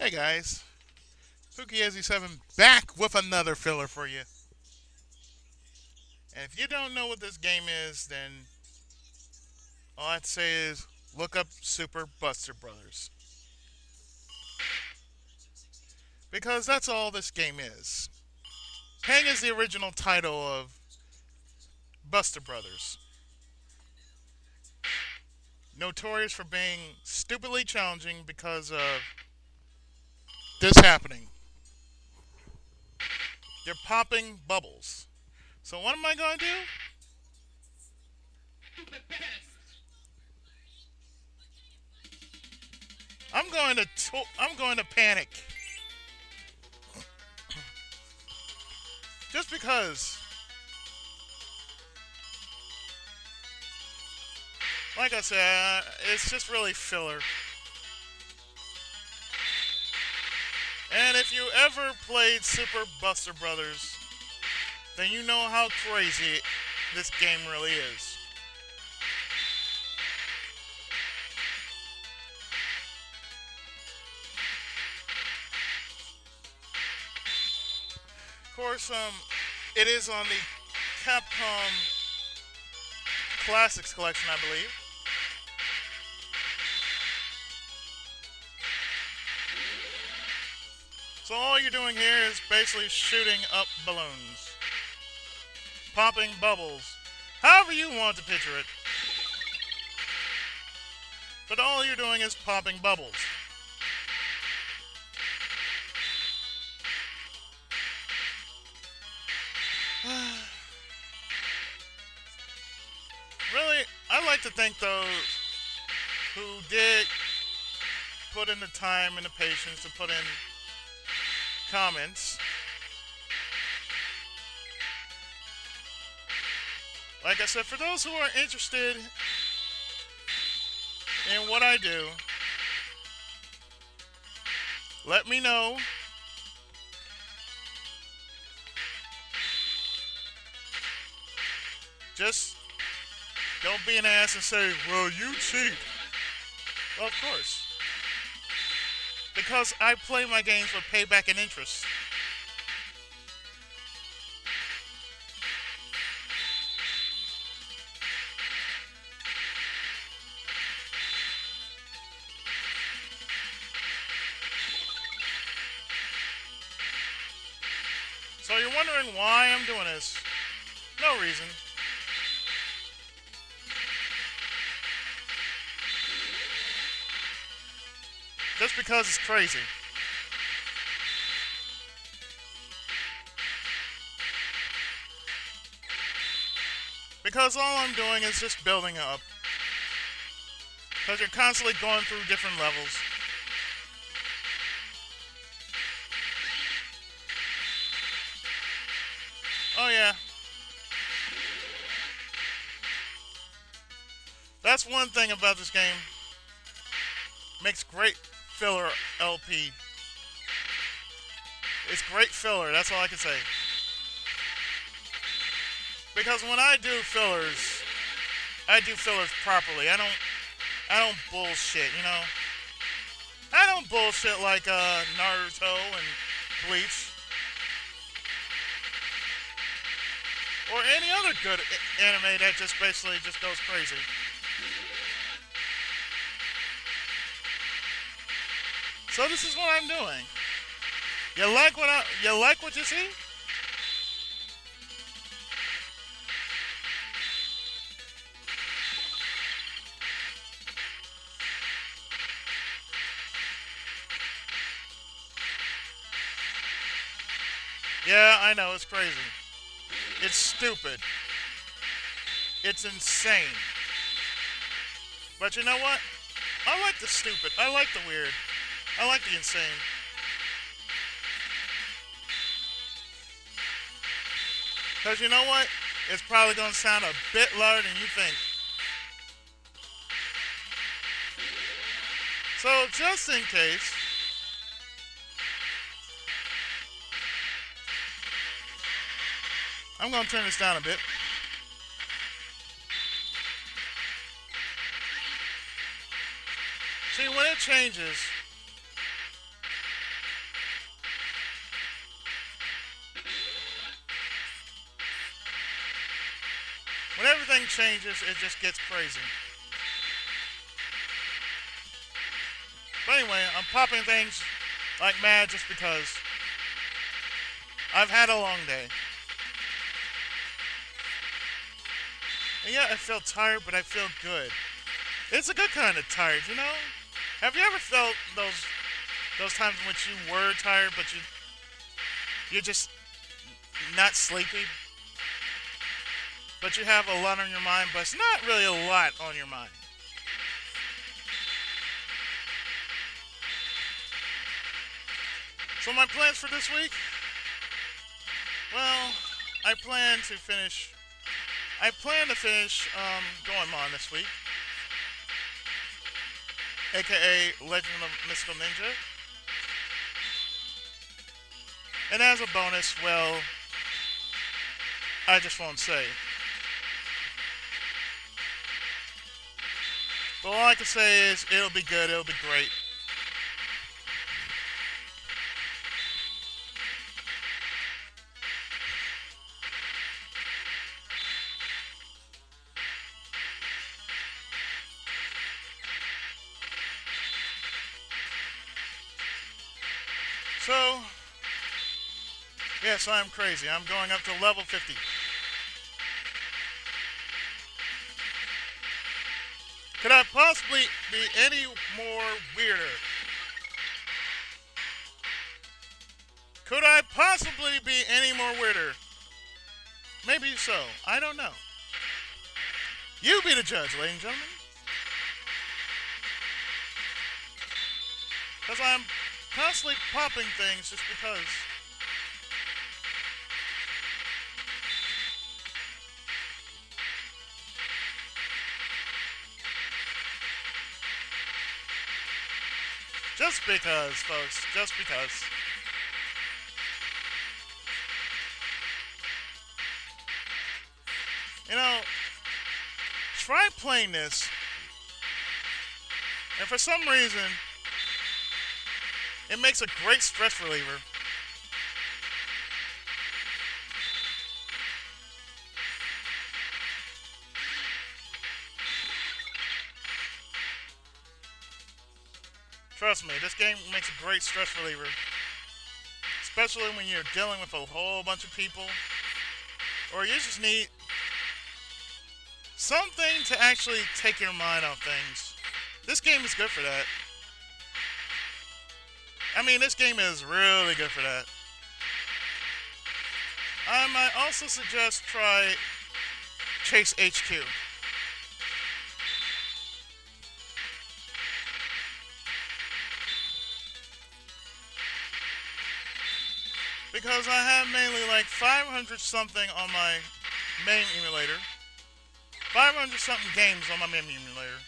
Hey guys, Quickie7 back with another filler for you. And if you don't know what this game is, then all I'd say is look up Super Buster Brothers. Because that's all this game is. Pang is the original title of Buster Brothers. Notorious for being stupidly challenging because of this happening. You're popping bubbles. So what am I going to do? I'm going to panic. Just because, like I said, it's just really filler. And if you ever played Super Buster Brothers, then you know how crazy this game really is. Of course, it is on the Capcom Classics collection, I believe. So all you're doing here is basically shooting up balloons. Popping bubbles. However you want to picture it. But all you're doing is popping bubbles. Really, I like to thank those who did put in the time and the patience to put in comments. Like I said, for those who are interested in what I do, let me know. Just don't be an ass and say, well, you cheat. Well, of course. Because I play my games with payback and interest. So you're wondering why I'm doing this. No reason. Just because it's crazy. Because all I'm doing is just building up. Because you're constantly going through different levels. Oh yeah. That's one thing about this game. Makes great filler LP. It's great filler, that's all I can say. Because when I do fillers properly. I don't bullshit, you know? I don't bullshit like Naruto and Bleach. Or any other good anime that just basically just goes crazy. So this is what I'm doing. You like what you see? Yeah, I know, it's crazy. It's stupid. It's insane. But you know what? I like the stupid. I like the weird. I like the insane. Because you know what? It's probably going to sound a bit louder than you think. So, just in case, I'm going to turn this down a bit. See, when it changes, everything changes, it just gets crazy. But anyway, I'm popping things like mad just because I've had a long day. And yeah, I feel tired, but I feel good. It's a good kind of tired, you know? Have you ever felt those times in which you were tired, but you're just not sleepy? But you have a lot on your mind, but it's not really a lot on your mind. So my plans for this week? Well, I plan to finish Going On this week, aka Legend of Mystical Ninja. And as a bonus, well, I just won't say. But all I can say is it'll be good, it'll be great. So, yes, I'm crazy. I'm going up to level 50. Could I possibly be any more weirder? Could I possibly be any more weirder? Maybe so. I don't know. You be the judge, ladies and gentlemen. Because I'm constantly popping things just because. Just because, folks. Just because. You know, try playing this, and for some reason, it makes a great stress reliever. Trust me, this game makes a great stress reliever. Especially when you're dealing with a whole bunch of people. Or you just need something to actually take your mind off things. This game is good for that. I mean, this game is really good for that. I might also suggest try Chase HQ. Because I have mainly like 500 something on my main emulator. 500 something games on my main emulator.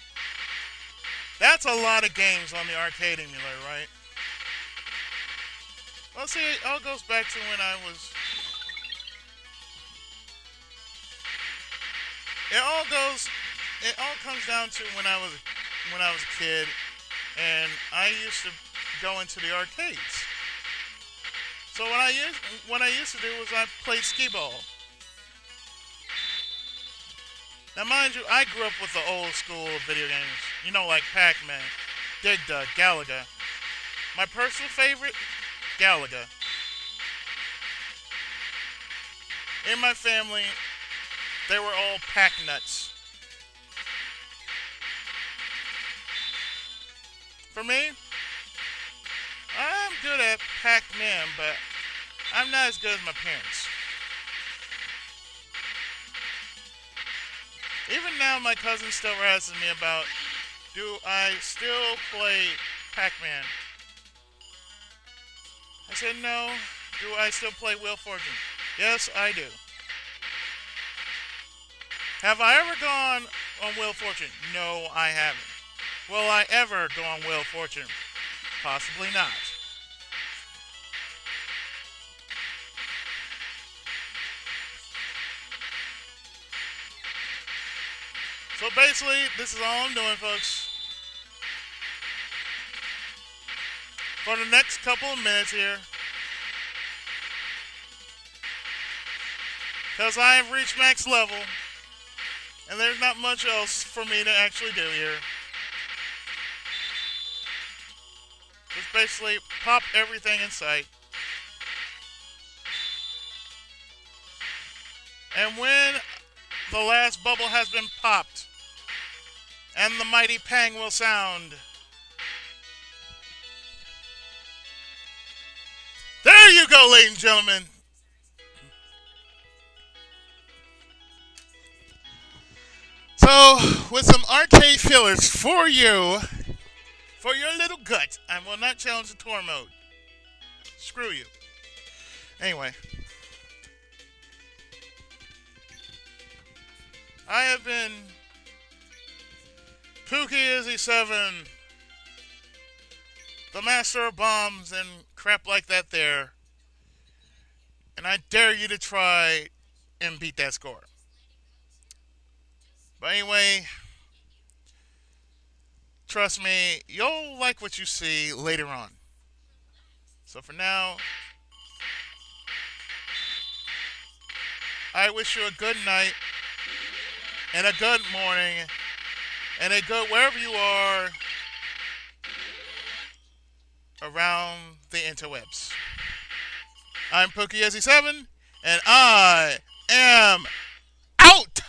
That's a lot of games on the arcade emulator, right? Well, see, it all goes back to when I was... It all comes down to when I was a kid, and I used to go into the arcades. So what I used to do was I played skee-ball. Now, mind you, I grew up with the old school video games. You know, like Pac-Man, Dig Dug, Galaga. My personal favorite, Galaga. In my family, they were all Pac-Nuts. For me, I'm good at Pac-Man, but I'm not as good as my parents. Even now, my cousin still asks me about, do I still play Pac-Man? I said, no. Do I still play Wheel of Fortune? Yes, I do. Have I ever gone on Wheel of Fortune? No, I haven't. Will I ever go on Wheel of Fortune? Possibly not. So basically, this is all I'm doing, folks. For the next couple of minutes here. Because I have reached max level. And there's not much else for me to actually do here. Just basically pop everything in sight. And when the last bubble has been popped, and the mighty pang will sound, there you go, ladies and gentlemen. So, with some arcade fillers for you, for your little gut, I will not challenge the tour mode. Screw you. Anyway. I have been Quickies, the master of bombs and crap like that there. And I dare you to try and beat that score. But anyway, trust me, you'll like what you see later on. So for now, I wish you a good night, and a good morning, and a good wherever you are around the interwebs. I'm Quickies, and I am out!